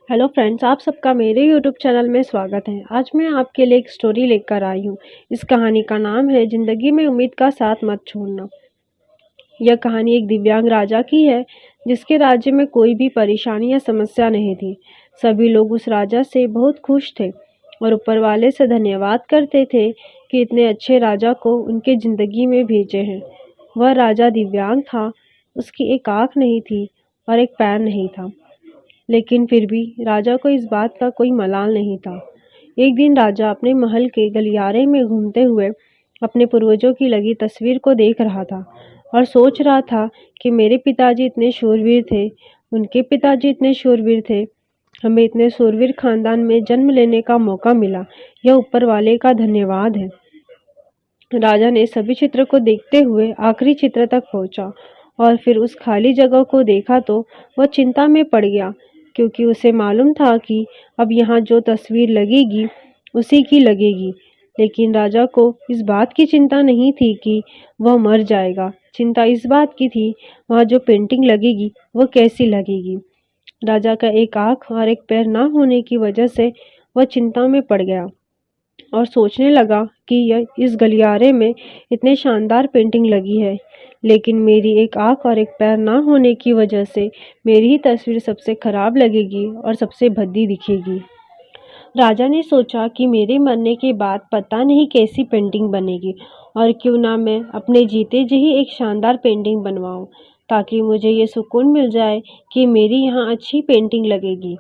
Hello friends, आप सबका मेरे यूट्यूब चैनल में स्वागत है। आज मैं आपके लिए एक स्टोरी लेकर आई हूँ। इस कहानी का नाम है ज़िंदगी में उम्मीद का साथ मत छोड़ना। यह कहानी एक दिव्यांग राजा की है जिसके राज्य में कोई भी परेशानी या समस्या नहीं थी। सभी लोग उस राजा से बहुत खुश थे और ऊपर वाले से धन्यवाद करते थे कि इतने अच्छे राजा को उनके ज़िंदगी में भेजे हैं। वह राजा दिव्यांग था, उसकी एक आँख नहीं थी और एक पैर नहीं था, लेकिन फिर भी राजा को इस बात का कोई मलाल नहीं था। एक दिन राजा अपने महल के गलियारे में घूमते हुए अपने पूर्वजों की लगी तस्वीर को देख रहा था और सोच रहा था कि मेरे पिताजी इतने शूरवीर थे, उनके पिताजी इतने शूरवीर थे, हमें इतने शूरवीर खानदान में जन्म लेने का मौका मिला। यह ऊपर वाले का धन्यवाद है। राजा ने सभी चित्र को देखते हुए आखिरी चित्र तक पहुंचा और फिर उस खाली जगह को देखा तो वह चिंता में पड़ गया, क्योंकि उसे मालूम था कि अब यहाँ जो तस्वीर लगेगी उसी की लगेगी। लेकिन राजा को इस बात की चिंता नहीं थी कि वह मर जाएगा। चिंता इस बात की थी वहाँ जो पेंटिंग लगेगी वह कैसी लगेगी। राजा का एक आँख और एक पैर ना होने की वजह से वह चिंता में पड़ गया और सोचने लगा कि यह इस गलियारे में इतने शानदार पेंटिंग लगी है, लेकिन मेरी एक आँख और एक पैर ना होने की वजह से मेरी ही तस्वीर सबसे खराब लगेगी और सबसे भद्दी दिखेगी। राजा ने सोचा कि मेरे मरने के बाद पता नहीं कैसी पेंटिंग बनेगी, और क्यों ना मैं अपने जीते जी ही एक शानदार पेंटिंग बनवाऊं, ताकि मुझे ये सुकून मिल जाए कि मेरी यहाँ अच्छी पेंटिंग लगेगी।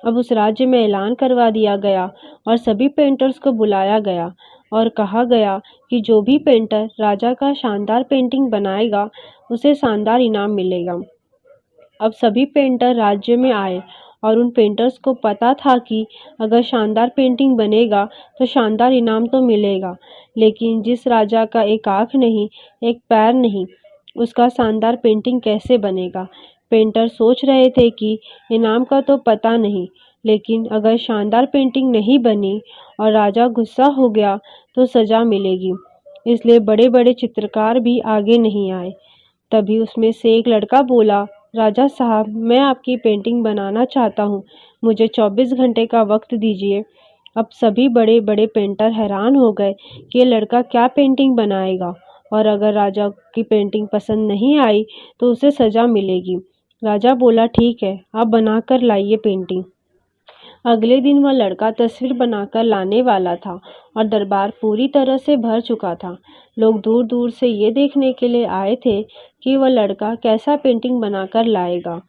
अब उस राज्य में ऐलान करवा दिया गया और सभी पेंटर्स को बुलाया गया और कहा गया कि जो भी पेंटर राजा का शानदार पेंटिंग बनाएगा उसे शानदार इनाम मिलेगा। अब सभी पेंटर राज्य में आए और उन पेंटर्स को पता था कि अगर शानदार पेंटिंग बनेगा तो शानदार इनाम तो मिलेगा, लेकिन जिस राजा का एक आँख नहीं, एक पैर नहीं, उसका शानदार पेंटिंग कैसे बनेगा। पेंटर सोच रहे थे कि इनाम का तो पता नहीं, लेकिन अगर शानदार पेंटिंग नहीं बनी और राजा गुस्सा हो गया तो सज़ा मिलेगी। इसलिए बड़े बड़े चित्रकार भी आगे नहीं आए। तभी उसमें से एक लड़का बोला, राजा साहब, मैं आपकी पेंटिंग बनाना चाहता हूँ, मुझे 24 घंटे का वक्त दीजिए। अब सभी बड़े बड़े पेंटर हैरान हो गए कि ये लड़का क्या पेंटिंग बनाएगा, और अगर राजा की पेंटिंग पसंद नहीं आई तो उसे सज़ा मिलेगी। राजा बोला, ठीक है, आप बनाकर लाइए पेंटिंग। अगले दिन वह लड़का तस्वीर बनाकर लाने वाला था और दरबार पूरी तरह से भर चुका था। लोग दूर दूर से ये देखने के लिए आए थे कि वह लड़का कैसा पेंटिंग बनाकर लाएगा।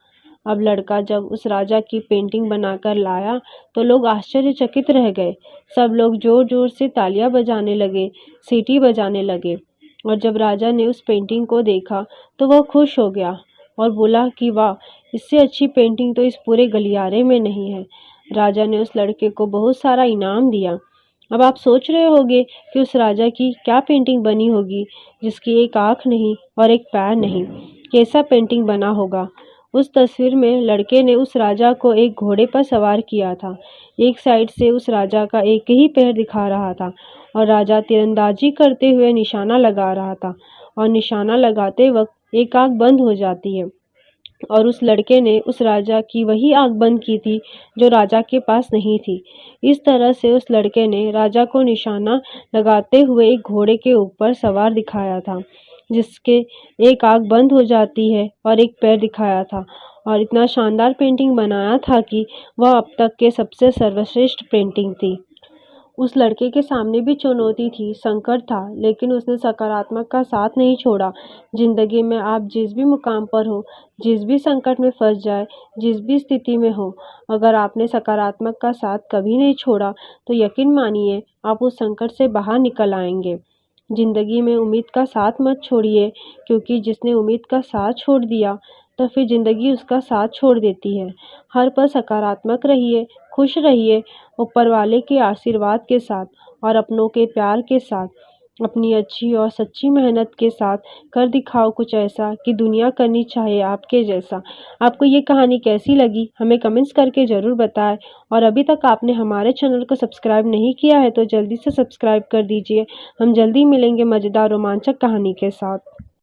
अब लड़का जब उस राजा की पेंटिंग बनाकर लाया तो लोग आश्चर्यचकित रह गए। सब लोग जोर जोर से तालियां बजाने लगे, सीटी बजाने लगे। और जब राजा ने उस पेंटिंग को देखा तो वह खुश हो गया और बोला कि वाह, इससे अच्छी पेंटिंग तो इस पूरे गलियारे में नहीं है। राजा ने उस लड़के को बहुत सारा इनाम दिया। अब आप सोच रहे होंगे कि उस राजा की क्या पेंटिंग बनी होगी जिसकी एक आँख नहीं और एक पैर नहीं। कैसा पेंटिंग बना होगा। उस तस्वीर में लड़के ने उस राजा को एक घोड़े पर सवार किया था। एक साइड से उस राजा का एक ही पैर दिखा रहा था और राजा तीरंदाजी करते हुए निशाना लगा रहा था, और निशाना लगाते वक्त एक आँख बंद हो जाती है, और उस लड़के ने उस राजा की वही आँख बंद की थी जो राजा के पास नहीं थी। इस तरह से उस लड़के ने राजा को निशाना लगाते हुए एक घोड़े के ऊपर सवार दिखाया था, जिसके एक आँख बंद हो जाती है और एक पैर दिखाया था, और इतना शानदार पेंटिंग बनाया था कि वह अब तक के सबसे सर्वश्रेष्ठ पेंटिंग थी। उस लड़के के सामने भी चुनौती थी, संकट था, लेकिन उसने सकारात्मक का साथ नहीं छोड़ा। जिंदगी में आप जिस भी मुकाम पर हो, जिस भी संकट में फंस जाए, जिस भी स्थिति में हो, अगर आपने सकारात्मक का साथ कभी नहीं छोड़ा तो यकीन मानिए आप उस संकट से बाहर निकल आएंगे। जिंदगी में उम्मीद का साथ मत छोड़िए, क्योंकि जिसने उम्मीद का साथ छोड़ दिया तो फिर जिंदगी उसका साथ छोड़ देती है। हर पल सकारात्मक रहिए, खुश रहिए, ऊपर वाले के आशीर्वाद के साथ और अपनों के प्यार के साथ, अपनी अच्छी और सच्ची मेहनत के साथ कर दिखाओ कुछ ऐसा कि दुनिया करनी चाहे आपके जैसा। आपको ये कहानी कैसी लगी हमें कमेंट्स करके ज़रूर बताएं, और अभी तक आपने हमारे चैनल को सब्सक्राइब नहीं किया है तो जल्दी से सब्सक्राइब कर दीजिए। हम जल्दी मिलेंगे मज़ेदार रोमांचक कहानी के साथ।